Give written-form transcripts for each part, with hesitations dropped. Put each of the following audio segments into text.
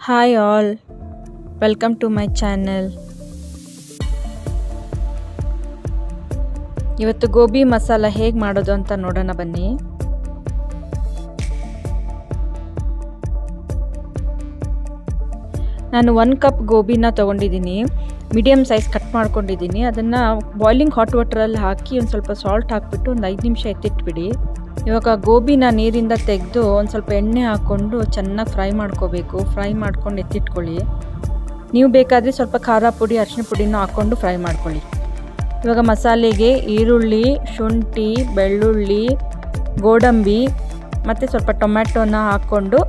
Hi all, welcome to my channel. ಇವತ್ತು ಗೋಬಿ ಮಸಾಲ ಹೇಗೆ ಮಾಡೋದು ಅಂತ ನೋಡೋಣ ಬನ್ನಿ. ನಾನು 1 ಕಪ್ ಗೋಬಿನ ತೊಗೊಂಡಿದ್ದೀನಿ. ಮೀಡಿಯಮ್ ಸೈಜ್ ಕಟ್ ಮಾಡ್ಕೊಂಡಿದ್ದೀನಿ. ಅದನ್ನು ಬಾಯ್ಲಿಂಗ್ ಹಾಟ್ ವಾಟರಲ್ಲಿ ಹಾಕಿ ಒಂದು ಸ್ವಲ್ಪ ಸಾಲ್ಟ್ ಹಾಕಿಬಿಟ್ಟು ಒಂದು 5 ನಿಮಿಷ ಎತ್ತಿಟ್ಬಿಡಿ. ಇವಾಗ ಗೋಬಿನ ನೀರಿಂದ ತೆಗೆದು ಒಂದು ಸ್ವಲ್ಪ ಎಣ್ಣೆ ಹಾಕ್ಕೊಂಡು ಚೆನ್ನಾಗಿ ಫ್ರೈ ಮಾಡ್ಕೋಬೇಕು. ಫ್ರೈ ಮಾಡ್ಕೊಂಡು ಎತ್ತಿಟ್ಕೊಳ್ಳಿ. ನೀವು ಬೇಕಾದರೆ ಸ್ವಲ್ಪ ಖಾರ ಪುಡಿ, ಅರಿಶಿನ ಪುಡಿನೂ ಹಾಕ್ಕೊಂಡು ಫ್ರೈ ಮಾಡ್ಕೊಳ್ಳಿ. ಇವಾಗ ಮಸಾಲೆಗೆ ಈರುಳ್ಳಿ, ಶುಂಠಿ, ಬೆಳ್ಳುಳ್ಳಿ, ಗೋಡಂಬಿ ಮತ್ತು ಸ್ವಲ್ಪ ಟೊಮ್ಯಾಟೋನ ಹಾಕ್ಕೊಂಡು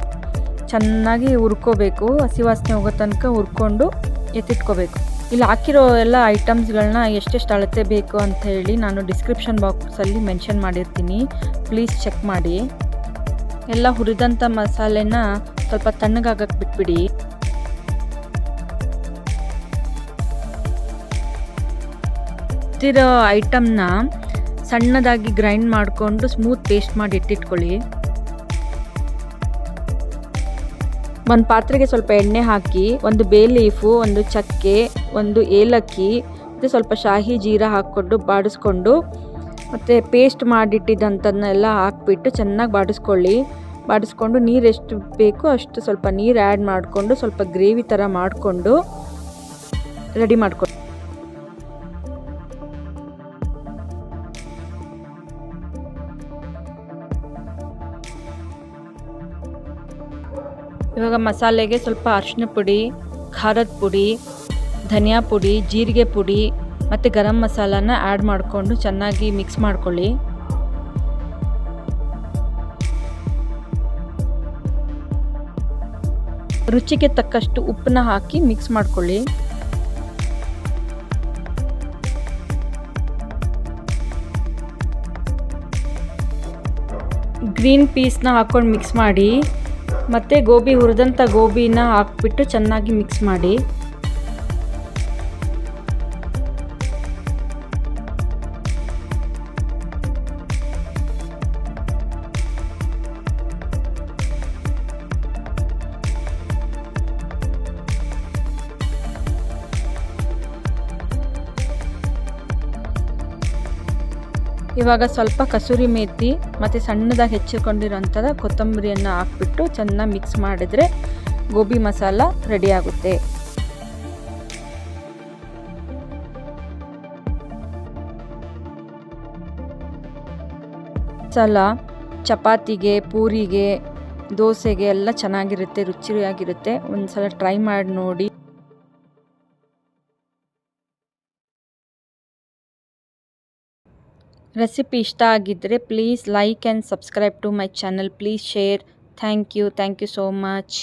ಚೆನ್ನಾಗಿ ಹುರ್ಕೋಬೇಕು. ಹಸಿ ವಾಸನೆ ಹೋಗೋ ತನಕ ಹುರ್ಕೊಂಡು ಎತ್ತಿಟ್ಕೋಬೇಕು. ಇಲ್ಲಿ ಹಾಕಿರೋ ಎಲ್ಲ ಐಟಮ್ಸ್ಗಳನ್ನ ಎಷ್ಟೆಷ್ಟು ಅಳತೆ ಬೇಕು ಅಂತ ಹೇಳಿ ನಾನು ಡಿಸ್ಕ್ರಿಪ್ಷನ್ ಬಾಕ್ಸಲ್ಲಿ ಮೆನ್ಷನ್ ಮಾಡಿರ್ತೀನಿ, ಪ್ಲೀಸ್ ಚೆಕ್ ಮಾಡಿ. ಎಲ್ಲ ಹುರಿದಂಥ ಮಸಾಲೆನ ಸ್ವಲ್ಪ ತಣ್ಣಗಾಗಕ್ಕೆ ಬಿಟ್ಬಿಡಿ. ಇರೋ ಐಟಮ್ನ ಸಣ್ಣದಾಗಿ ಗ್ರೈಂಡ್ ಮಾಡಿಕೊಂಡು ಸ್ಮೂತ್ ಪೇಸ್ಟ್ ಮಾಡಿ ಇಟ್ಟಿಟ್ಕೊಳ್ಳಿ. ಒಂದು ಪಾತ್ರೆಗೆ ಸ್ವಲ್ಪ ಎಣ್ಣೆ ಹಾಕಿ, ಒಂದು ಬೇ ಲೀಫು, ಒಂದು ಚಕ್ಕೆ, ಒಂದು ಏಲಕ್ಕಿ ಮತ್ತು ಸ್ವಲ್ಪ ಶಾಹಿ ಜೀರಾ ಹಾಕ್ಕೊಂಡು ಬಾಡಿಸ್ಕೊಂಡು, ಮತ್ತು ಪೇಸ್ಟ್ ಮಾಡಿಟ್ಟಿದ್ದಂಥದ್ದನ್ನೆಲ್ಲ ಹಾಕ್ಬಿಟ್ಟು ಚೆನ್ನಾಗಿ ಬಾಡಿಸ್ಕೊಂಡು ನೀರು ಎಷ್ಟು ಬೇಕೋ ಅಷ್ಟು ಸ್ವಲ್ಪ ನೀರು ಆ್ಯಡ್ ಮಾಡಿಕೊಂಡು ಸ್ವಲ್ಪ ಗ್ರೇವಿ ಥರ ಮಾಡಿಕೊಂಡು ರೆಡಿ ಮಾಡ್ಕೊಳ್ಳಿ. ಇವಾಗ ಮಸಾಲೆಗೆ ಸ್ವಲ್ಪ ಅರಿಶಿನ ಪುಡಿ, ಖಾರದ ಪುಡಿ, ಧನಿಯಾ ಪುಡಿ, ಜೀರಿಗೆ ಪುಡಿ ಮತ್ತು ಗರಂ ಮಸಾಲಾನ ಆ್ಯಡ್ ಮಾಡಿಕೊಂಡು ಚೆನ್ನಾಗಿ ಮಿಕ್ಸ್ ಮಾಡ್ಕೊಳ್ಳಿ. ರುಚಿಗೆ ತಕ್ಕಷ್ಟು ಉಪ್ಪನ್ನ ಹಾಕಿ ಮಿಕ್ಸ್ ಮಾಡ್ಕೊಳ್ಳಿ. ಗ್ರೀನ್ ಪೀಸ್ನ ಹಾಕ್ಕೊಂಡು ಮಿಕ್ಸ್ ಮಾಡಿ, ಮತ್ತು ಹುರಿದಂಥ ಗೋಬಿನ ಹಾಕ್ಬಿಟ್ಟು ಚೆನ್ನಾಗಿ ಮಿಕ್ಸ್ ಮಾಡಿ. ಇವಾಗ ಸ್ವಲ್ಪ ಕಸೂರಿ ಮೇಥಿ ಮತ್ತು ಸಣ್ಣದಾಗಿ ಹೆಚ್ಚಿಕೊಂಡಿರೋಂಥದ್ದು ಕೊತ್ತಂಬರಿಯನ್ನು ಹಾಕ್ಬಿಟ್ಟು ಚೆನ್ನಾಗಿ ಮಿಕ್ಸ್ ಮಾಡಿದರೆ ಗೋಬಿ ಮಸಾಲ ರೆಡಿ ಆಗುತ್ತೆ. ಮಸಾಲ ಚಪಾತಿಗೆ, ಪೂರಿಗೆ, ದೋಸೆಗೆ ಎಲ್ಲ ಚೆನ್ನಾಗಿರುತ್ತೆ, ರುಚಿಯಾಗಿರುತ್ತೆ. ಒಂದು ಸಲ ಟ್ರೈ ಮಾಡಿ ನೋಡಿ. ರೆಸಿಪಿ ಇಷ್ಟ ಆಗಿದ್ದರೆ please like and subscribe to my channel. Please share. Thank you so much.